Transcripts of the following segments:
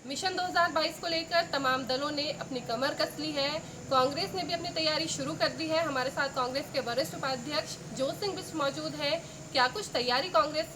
Mission 2022 को लेकर तमाम दलों ने अपनी कमर कस ली है। कांग्रेस ने भी अपनी तैयारी शुरू कर दी है। हमारे साथ कांग्रेस के वरिष्ठ उपाध्यक्ष जोत सिंह बिष्ट मौजूद है। क्या कुछ तैयारी कांग्रेस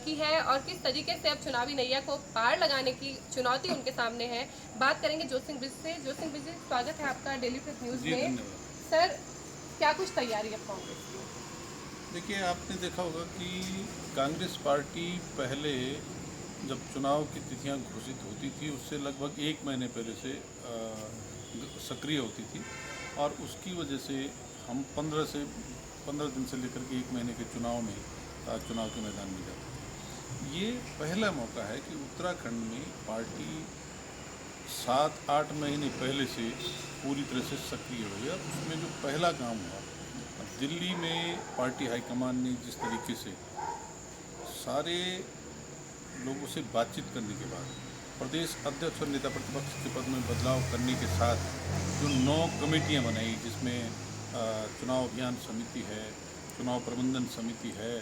की है और किस तरीके से अब चुनावी नैया को पार लगाने की चुनौती उनके सामने है, बात करेंगे जोत सिंह बिष्ट से। जोत सिंह बिष्ट जी, स्वागत है आपका डेली प्रेस न्यूज जी, में। धन्यवाद। सर, क्या कुछ तैयारी है कांग्रेस की? देखिए, आपने देखा होगा कि कांग्रेस पार्टी पहले जब चुनाव की तिथियां घोषित होती थी उससे लगभग 1 महीने पहले से सक्रिय होती थी और उसकी वजह से हम 15 दिन से लेकर के 1 महीने के चुनाव के मैदान में जाते हैं। ये पहला मौका है कि उत्तराखंड में पार्टी 7-8 महीने पहले से पूरी तरह से सक्रिय हुई है। उसमें जो पहला काम हुआ, दिल्ली में पार्टी हाईकमान ने जिस तरीके से सारे लोगों से बातचीत करने के बाद प्रदेश अध्यक्ष और नेता प्रतिपक्ष के पद में बदलाव करने के साथ जो 9 कमेटियां बनाई, जिसमें चुनाव अभियान समिति है, चुनाव प्रबंधन समिति है,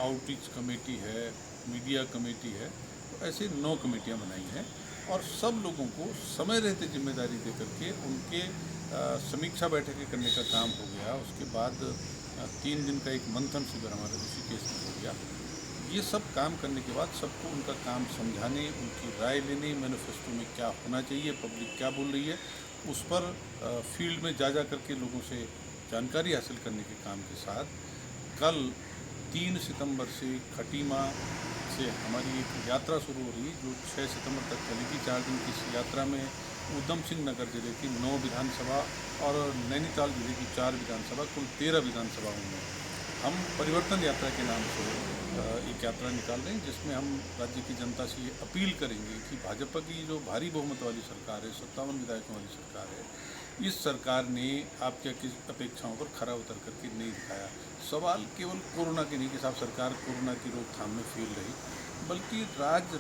आउटरीच कमेटी है, मीडिया कमेटी है, तो ऐसे 9 कमेटियां बनाई हैं और सब लोगों को समय रहते जिम्मेदारी दे करके उनके समीक्षा बैठकें करने का काम हो गया। उसके बाद 3 दिन का एक मंथन शिविर हमारे ऋषिकेश में हो गया। ये सब काम करने के बाद सबको उनका काम समझाने, उनकी राय लेने, मैनिफेस्टो में क्या होना चाहिए, पब्लिक क्या बोल रही है, उस पर फील्ड में जा करके लोगों से जानकारी हासिल करने के काम के साथ कल 3 सितंबर से खटीमा से हमारी एक यात्रा शुरू हो रही है जो 6 सितंबर तक चलेगी। 4 दिन की इस यात्रा में ऊधम सिंह नगर जिले की 9 विधानसभा और नैनीताल जिले की 4 विधानसभा, कुल 13 विधानसभाओं में हम परिवर्तन यात्रा के नाम से एक यात्रा निकाल रहे हैं, जिसमें हम राज्य की जनता से ये अपील करेंगे कि भाजपा की जो भारी बहुमत वाली सरकार है, 57 विधायकों वाली सरकार है, इस सरकार ने आपके किस अपेक्षाओं पर खरा उतर करके नहीं दिखाया। सवाल केवल कोरोना के नहीं कि साहब सरकार कोरोना की रोकथाम में फेल रही, बल्कि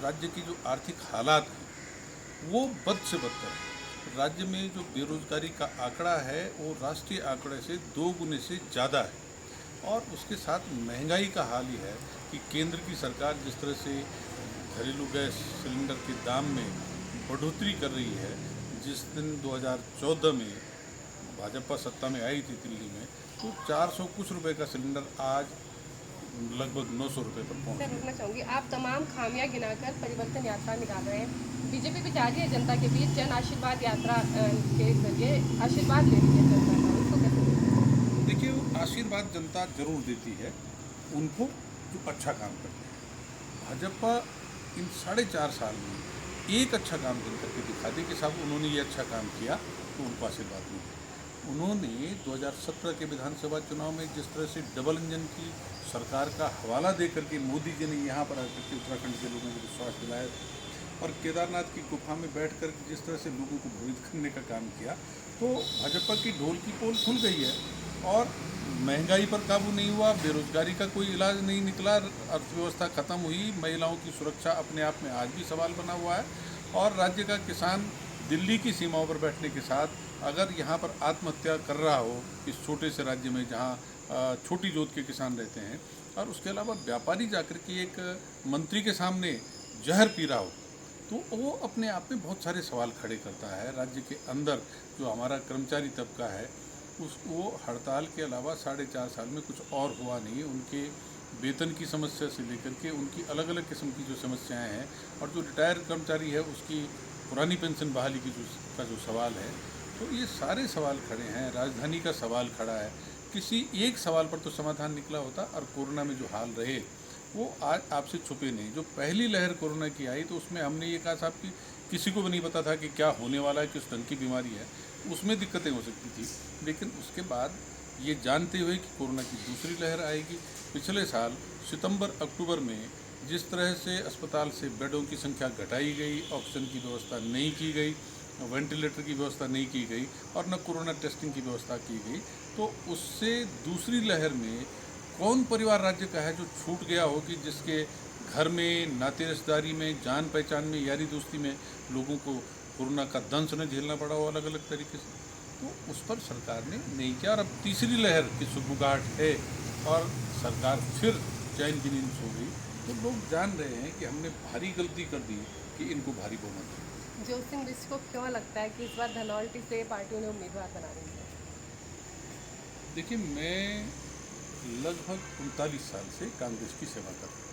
राज्य की जो आर्थिक हालात हैं वो बद से बदतर है। राज्य में जो बेरोजगारी का आंकड़ा है वो राष्ट्रीय आंकड़े से 2 गुने से ज़्यादा है और उसके साथ महंगाई का हाल ही है कि केंद्र की सरकार जिस तरह से घरेलू गैस सिलेंडर के दाम में बढ़ोतरी कर रही है। जिस दिन 2014 में भाजपा सत्ता में आई थी दिल्ली में, तो 400 कुछ रुपए का सिलेंडर आज लगभग 900 रुपये पर पहुँच मैं गया। रुकना चाहूँगी, आप तमाम खामियां गिनाकर परिवर्तन यात्रा निकाल रहे हैं। बीजेपी भी जा रही है जनता के बीच जन आशीर्वाद यात्रा के जरिए आशीर्वाद ले रही है जनता का, उसको कैसे देखते हैं? देखिए, वो आशीर्वाद जनता जरूर देती है उनको जो अच्छा काम करते हैं। भाजपा इन 4.5 साल में एक अच्छा काम करके दिखा दी कि साहब उन्होंने ये अच्छा काम किया तो उनको आशीर्वाद मिले। उन्होंने 2017 के विधानसभा चुनाव में जिस तरह से डबल इंजन की सरकार का हवाला दे करके मोदी जी ने यहाँ पर आकर के उत्तराखंड के लोगों को विश्वास दिलाया और केदारनाथ की गुफा में बैठकर जिस तरह से लोगों को भ्रमित करने का काम किया, तो भाजपा की ढोल की पोल खुल गई है और महंगाई पर काबू नहीं हुआ, बेरोजगारी का कोई इलाज नहीं निकला, अर्थव्यवस्था खत्म हुई, महिलाओं की सुरक्षा अपने आप में आज भी सवाल बना हुआ है और राज्य का किसान दिल्ली की सीमाओं पर बैठने के साथ अगर यहाँ पर आत्महत्या कर रहा हो इस छोटे से राज्य में जहाँ छोटी जोत के किसान रहते हैं और उसके अलावा व्यापारी जाकर के एक मंत्री के सामने जहर पी रहा हो, तो वो अपने आप में बहुत सारे सवाल खड़े करता है। राज्य के अंदर जो हमारा कर्मचारी तबका है वो हड़ताल के अलावा 4.5 साल में कुछ और हुआ नहीं। उनके वेतन की समस्या से लेकर के उनकी अलग अलग किस्म की जो समस्याएं हैं और जो रिटायर्ड कर्मचारी है उसकी पुरानी पेंशन बहाली की जो सवाल है, तो ये सारे सवाल खड़े हैं। राजधानी का सवाल खड़ा है, किसी एक सवाल पर तो समाधान निकला होता और कोरोना में जो हाल रहे वो आज आपसे छुपे नहीं। जो पहली लहर कोरोना की आई तो उसमें हमने ये कहा साहब कि किसी को भी नहीं पता था कि क्या होने वाला है, किस ढंग की बीमारी है, उसमें दिक्कतें हो सकती थी। लेकिन उसके बाद ये जानते हुए कि कोरोना की दूसरी लहर आएगी, पिछले साल सितंबर अक्टूबर में जिस तरह से अस्पताल से बेडों की संख्या घटाई गई, ऑक्सीजन की व्यवस्था नहीं की गई, वेंटिलेटर की व्यवस्था नहीं की गई और न कोरोना टेस्टिंग की व्यवस्था की गई, तो उससे दूसरी लहर में कौन परिवार राज्य का है जो छूट गया हो कि जिसके घर में नाते रिश्तेदारी में जान पहचान में यारी दोस्ती में लोगों को कोरोना का दंश न झेलना पड़ा हो अलग अलग तरीके से, तो उस पर सरकार ने नहीं किया। और अब तीसरी लहर की सुगबुगाहट है और सरकार फिर चैन की नींद सो गई, तो लोग जान रहे हैं कि हमने भारी गलती कर दी कि इनको भारी बहुमत है। ज्योति सिंह बिष्ट को क्यों लगता है कि इस बार धनौल्टी से पार्टी ने उम्मीदवार बना रही है? देखिए, मैं लगभग 39 साल से कांग्रेस की सेवा कर रहा हूँ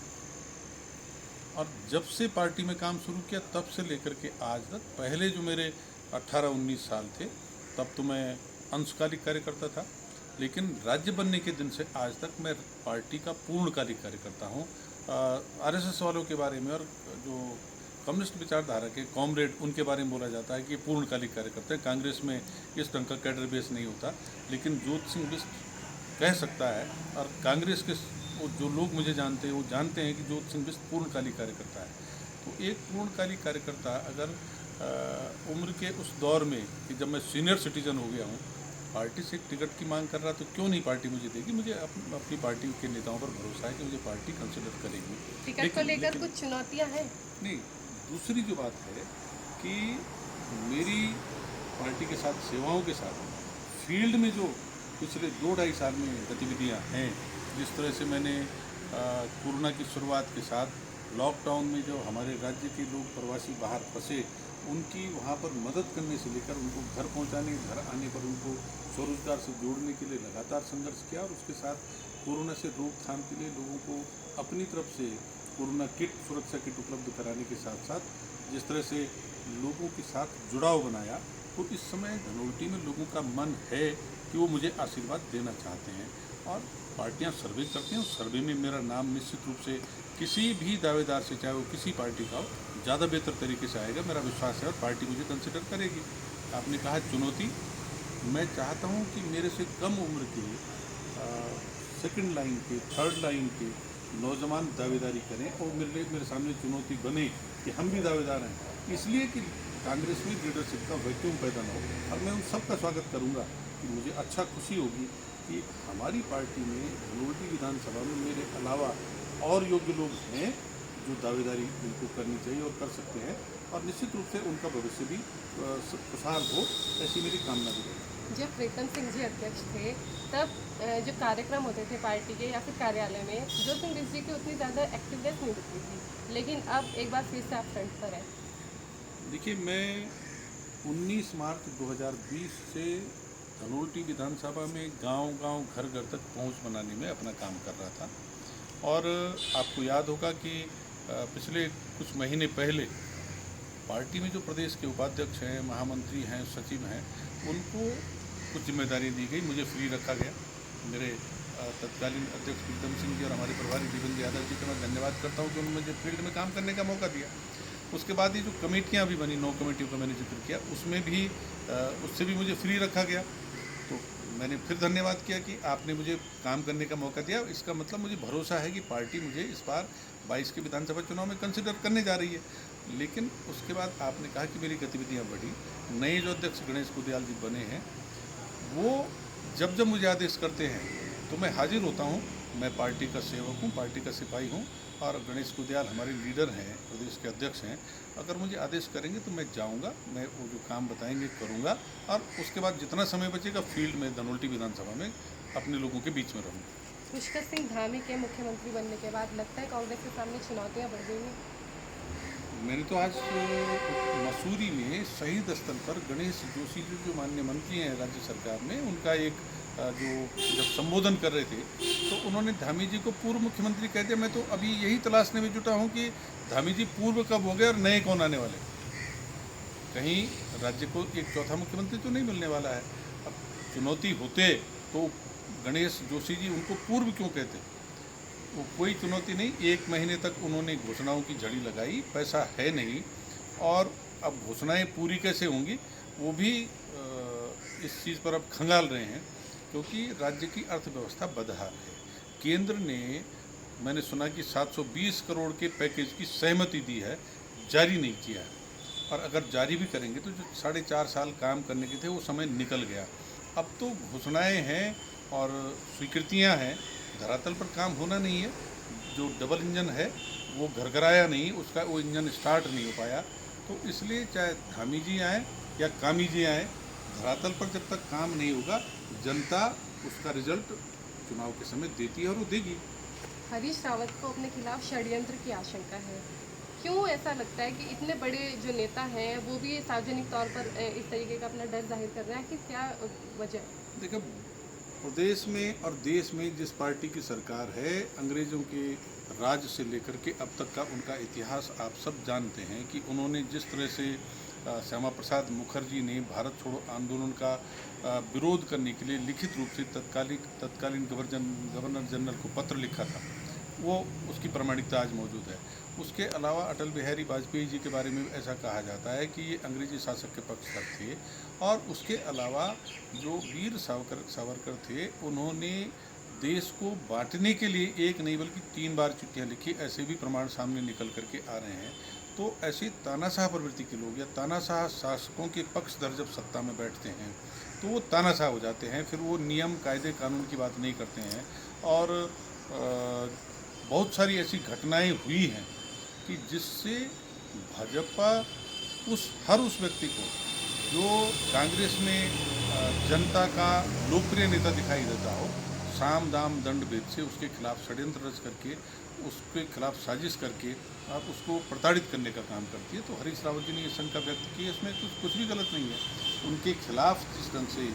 और जब से पार्टी में काम शुरू किया तब से लेकर के आज तक, पहले जो मेरे 18-19 साल थे तब तो मैं अंशकालिक कार्यकर्ता था, लेकिन राज्य बनने के दिन से आज तक मैं पार्टी का पूर्णकालिक कार्यकर्ता हूँ। आरएसएस वालों के बारे में और जो कम्युनिस्ट विचारधारा के कॉमरेड, उनके बारे में बोला जाता है कि पूर्णकालिक कार्यकर्ता है। कांग्रेस में इस ढंग का कैडर बेस नहीं होता, लेकिन ज्योति सिंह बिष्ट कह सकता है और कांग्रेस के जो लोग मुझे जानते हैं वो जानते हैं कि ज्योति सिंह बिष्ट पूर्णकालिक कार्यकर्ता है। तो एक पूर्णकालिक कार्यकर्ता अगर उम्र के उस दौर में कि जब मैं सीनियर सिटीजन हो गया हूँ, पार्टी से टिकट की मांग कर रहा, तो क्यों नहीं पार्टी मुझे देगी। मुझे अपनी पार्टी के नेताओं पर भरोसा है कि मुझे पार्टी कंसिडर करेगी। टिकट को लेकर कुछ चुनौतियां हैं? नहीं, दूसरी जो बात है कि मेरी पार्टी के साथ सेवाओं के साथ फील्ड में जो पिछले 2-2.5 साल में गतिविधियां हैं, जिस तरह से मैंने कोरोना की शुरुआत के साथ लॉकडाउन में जो हमारे राज्य के लोग प्रवासी बाहर फंसे, उनकी वहाँ पर मदद करने से लेकर उनको घर पहुँचाने, घर आने पर उनको स्वरोजगार से जोड़ने के लिए लगातार संघर्ष किया और उसके साथ कोरोना से रोकथाम के लिए लोगों को अपनी तरफ से कोरोना किट, सुरक्षा किट उपलब्ध कराने के साथ साथ जिस तरह से लोगों के साथ जुड़ाव बनाया, तो इस समय धनौल्टी में लोगों का मन है कि वो मुझे आशीर्वाद देना चाहते हैं और पार्टियां सर्वे करती हैं। उस सर्वे में मेरा नाम निश्चित रूप से किसी भी दावेदार से, चाहे वो किसी पार्टी का हो, ज़्यादा बेहतर तरीके से आएगा, मेरा विश्वास है और पार्टी मुझे कंसिडर करेगी। आपने कहा चुनौती, मैं चाहता हूँ कि मेरे से कम उम्र के सेकंड लाइन के, थर्ड लाइन के नौजवान दावेदारी करें और मेरे सामने चुनौती बने कि हम भी दावेदार हैं, इसलिए कि कांग्रेस में लीडरशिप का वैक्यूम पैदा न हो। और मैं उन सबका स्वागत करूंगा कि मुझे अच्छा खुशी होगी कि हमारी पार्टी में धनौल्टी विधानसभा में मेरे अलावा और योग्य लोग हैं जो दावेदारी उनको करनी चाहिए और कर सकते हैं, और निश्चित रूप से उनका भविष्य भी खुशहाल हो, ऐसी मेरी कामना भी है। जब प्रीतम सिंह जी अध्यक्ष थे तब जो कार्यक्रम होते थे पार्टी के या फिर कार्यालय में, ज्योति सिंह बिष्ट जी की उतनी ज़्यादा एक्टिवनेस नहीं दिखती थी, लेकिन अब एक बार फिर से आप फ्रंट पर हैं। देखिए, मैं 19 मार्च 2020 से धनौल्टी विधानसभा में गांव-गांव, घर-घर तक पहुंच बनाने में अपना काम कर रहा था और आपको याद होगा कि पिछले कुछ महीने पहले पार्टी में जो प्रदेश के उपाध्यक्ष हैं, महामंत्री हैं, सचिव हैं, उनको कुछ जिम्मेदारी दी गई, मुझे फ्री रखा गया। मेरे तत्कालीन अध्यक्ष प्रीतम सिंह जी और हमारे प्रभारी देवेंद्र यादव जी का मैं धन्यवाद करता हूँ कि उन्होंने मुझे फील्ड में काम करने का मौका दिया। उसके बाद ये जो कमेटियाँ भी बनी, 9 कमेटियों का मैंने जिक्र किया, उसमें भी उससे भी मुझे फ्री रखा गया। तो मैंने फिर धन्यवाद किया कि आपने मुझे काम करने का मौका दिया। इसका मतलब मुझे भरोसा है कि पार्टी मुझे इस बार 22 के विधानसभा चुनाव में कंसिडर करने जा रही है। लेकिन उसके बाद आपने कहा कि मेरी गतिविधियाँ बढ़ी। नए जो अध्यक्ष गणेश कुदियाल जी बने हैं, वो जब जब मुझे आदेश करते हैं तो मैं हाजिर होता हूँ। मैं पार्टी का सेवक हूँ, पार्टी का सिपाही हूँ और गणेश कुदियाल हमारे लीडर हैं, प्रदेश के अध्यक्ष हैं। अगर मुझे आदेश करेंगे तो मैं जाऊँगा, मैं वो जो काम बताएंगे करूँगा और उसके बाद जितना समय बचेगा फील्ड में धनौल्टी विधानसभा में अपने लोगों के बीच में रहूँगा। पुष्कर सिंह धामी के मुख्यमंत्री बनने के बाद लगता है कांग्रेस के सामने चुनौतियाँ बढ़ गई हैं? मैंने तो आज मसूरी में शहीद स्थल पर गणेश जोशी जी जो माननीय मंत्री हैं राज्य सरकार में, उनका एक जो जब संबोधन कर रहे थे तो उन्होंने धामी जी को पूर्व मुख्यमंत्री कह दिया। मैं तो अभी यही तलाशने में जुटा हूँ कि धामी जी पूर्व कब हो गए और नए कौन आने वाले। कहीं राज्य को एक चौथा मुख्यमंत्री तो नहीं मिलने वाला है। अब चुनौती होते तो गणेश जोशी जी उनको पूर्व क्यों कहते? वो कोई चुनौती नहीं। 1 महीने तक उन्होंने घोषणाओं की झड़ी लगाई, पैसा है नहीं और अब घोषणाएं पूरी कैसे होंगी वो भी इस चीज़ पर अब खंगाल रहे हैं, क्योंकि राज्य की अर्थव्यवस्था बदहाल है। केंद्र ने, मैंने सुना कि 720 करोड़ के पैकेज की सहमति दी है, जारी नहीं किया है। और अगर जारी भी करेंगे तो जो 4.5 साल काम करने के थे वो समय निकल गया। अब तो घोषणाएं हैं और स्वीकृतियां हैं, धरातल पर काम होना नहीं है। जो डबल इंजन है वो घरघराया नहीं, उसका वो इंजन स्टार्ट नहीं हो पाया। तो इसलिए चाहे धामी जी आए या कामी जी आए, धरातल पर जब तक काम नहीं होगा जनता उसका रिजल्ट चुनाव के समय देती है और वो देगी। हरीश रावत को अपने खिलाफ षड्यंत्र की आशंका है, क्यों ऐसा लगता है कि इतने बड़े जो नेता हैं वो भी सार्वजनिक तौर पर इस तरीके का अपना डर जाहिर कर रहे हैं कि क्या वजह है? देखो, प्रदेश में और देश में जिस पार्टी की सरकार है, अंग्रेज़ों के राज से लेकर के अब तक का उनका इतिहास आप सब जानते हैं कि उन्होंने जिस तरह से श्यामा प्रसाद मुखर्जी ने भारत छोड़ो आंदोलन का विरोध करने के लिए लिखित रूप से तत्कालीन गवर्नर जनरल को पत्र लिखा था, वो उसकी प्रामाणिकता आज मौजूद है। उसके अलावा अटल बिहारी वाजपेयी जी के बारे में ऐसा कहा जाता है कि ये अंग्रेजी शासक के पक्षधर थे। और उसके अलावा जो वीर सावरकर थे, उन्होंने देश को बांटने के लिए एक नहीं बल्कि 3 बार चिट्ठियाँ लिखी। ऐसे भी प्रमाण सामने निकल करके आ रहे हैं। तो ऐसे तानाशाह प्रवृत्ति के लोग या तानाशाह शासकों के पक्षधर जब सत्ता में बैठते हैं तो वो तानाशाह हो जाते हैं। फिर वो नियम कायदे कानून की बात नहीं करते हैं। और बहुत सारी ऐसी घटनाएं हुई हैं कि जिससे भाजपा हर उस व्यक्ति को जो कांग्रेस में जनता का लोकप्रिय नेता दिखाई देता हो, साम दाम दंड भेद से उसके खिलाफ षड्यंत्र रच करके, उसके खिलाफ साजिश करके और उसको प्रताड़ित करने का काम करती है। तो हरीश रावत जी ने ये शंका व्यक्त की है, इसमें कुछ भी गलत नहीं है। उनके खिलाफ जिस ढंग से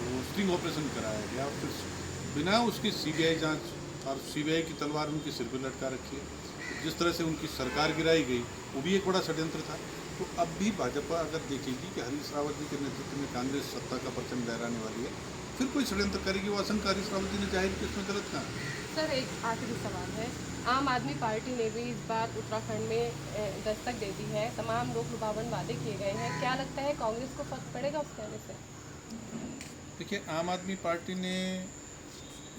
वो स्टिंग ऑपरेशन कराया गया, फिर बिना उसकी सीबीआई जांच और सीबीआई की तलवार उनके सिर पर लटका रखी है, जिस तरह से उनकी सरकार गिराई गई, वो भी एक बड़ा षड्यंत्र था। तो अब भी भाजपा अगर देखेगी कि हरीश रावत जी के नेतृत्व में कांग्रेस सत्ता का परचम लहराने वाली है, फिर कोई षड्यंत्र करेगी। वो आशंका हरीश रावत जी ने जाहिर की, इसमें गलत कहा। सर, एक आखिरी सवाल है। आम आदमी पार्टी ने भी इस बार उत्तराखंड में दस्तक दे दी है, तमाम लोक लुभावन वादे किए गए हैं, क्या लगता है कांग्रेस को फर्क पड़ेगा उस कहने से? देखिए, आम आदमी पार्टी ने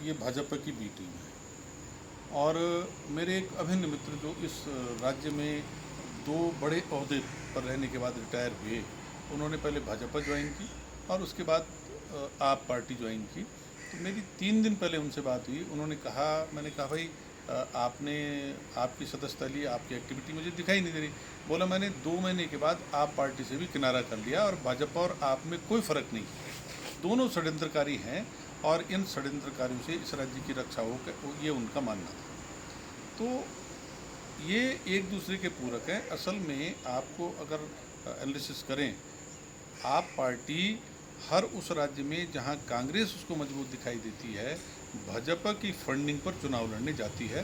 ये भाजपा की बी टीम है। और मेरे एक अभिन्न मित्र जो इस राज्य में 2 बड़े ओहदे पर रहने के बाद रिटायर हुए, उन्होंने पहले भाजपा ज्वाइन की और उसके बाद आप पार्टी ज्वाइन की। तो मेरी 3 दिन पहले उनसे बात हुई। उन्होंने कहा, मैंने कहा भाई आपने आपकी सदस्यता ली, आपकी एक्टिविटी मुझे दिखाई नहीं दे रही। बोला मैंने 2 महीने के बाद आप पार्टी से भी किनारा कर लिया और भाजपा और आप में कोई फ़र्क नहीं, दोनों षड्यंत्रकारी हैं और इन षड्यंत्रकारियों से इस राज्य की रक्षा हो, ये उनका मानना था। तो ये एक दूसरे के पूरक हैं। असल में आपको अगर एनालिसिस करें, आप पार्टी हर उस राज्य में जहां कांग्रेस उसको मजबूत दिखाई देती है, भाजपा की फंडिंग पर चुनाव लड़ने जाती है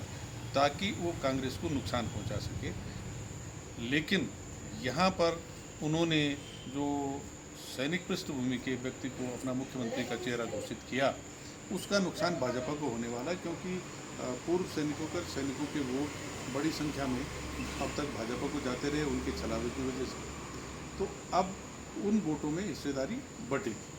ताकि वो कांग्रेस को नुकसान पहुंचा सके। लेकिन यहाँ पर उन्होंने जो सैनिक पृष्ठभूमि के व्यक्ति को अपना मुख्यमंत्री का चेहरा घोषित किया, उसका नुकसान भाजपा को होने वाला, क्योंकि पूर्व सैनिकों के वोट बड़ी संख्या में अब तक भाजपा को जाते रहे उनके छलावे की वजह से। तो अब उन वोटों में हिस्सेदारी बटेगी,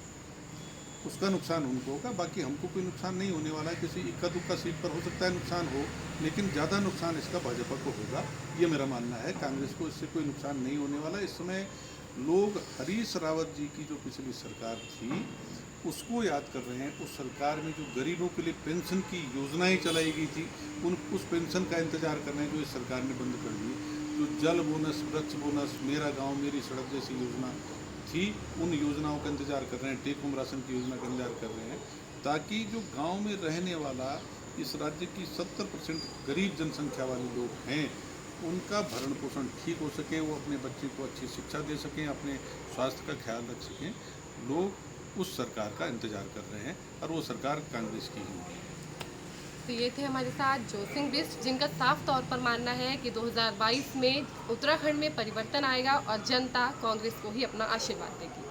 उसका नुकसान उनको होगा। बाकी हमको कोई नुकसान नहीं होने वाला है। किसी इक्का दुक्का सीट पर हो सकता है नुकसान हो, लेकिन ज़्यादा नुकसान इसका भाजपा को होगा, ये मेरा मानना है। कांग्रेस को इससे कोई नुकसान नहीं होने वाला। इस समय लोग हरीश रावत जी की जो पिछली सरकार थी उसको याद कर रहे हैं। उस सरकार में जो गरीबों के लिए पेंशन की योजनाएं चलाई गई थी, उस पेंशन का इंतजार कर रहे हैं जो इस सरकार ने बंद कर दी। जो जल बोनस, वृक्ष बोनस, मेरा गांव मेरी सड़क जैसी योजना थी, उन योजनाओं का इंतजार कर रहे हैं। टेक होम राशन की योजना का इंतजार कर रहे हैं, ताकि जो गांव में रहने वाला इस राज्य की 70% गरीब जनसंख्या वाले लोग हैं, उनका भरण पोषण ठीक हो सके, वो अपने बच्चे को अच्छी शिक्षा दे सकें, अपने स्वास्थ्य का ख्याल रख सकें। लोग उस सरकार का इंतजार कर रहे हैं और वो सरकार कांग्रेस की ही होगी। तो ये थे हमारे साथ जोसिंह बिष्ट, जिनका साफ तौर पर मानना है कि 2022 में उत्तराखंड में परिवर्तन आएगा और जनता कांग्रेस को ही अपना आशीर्वाद देगी।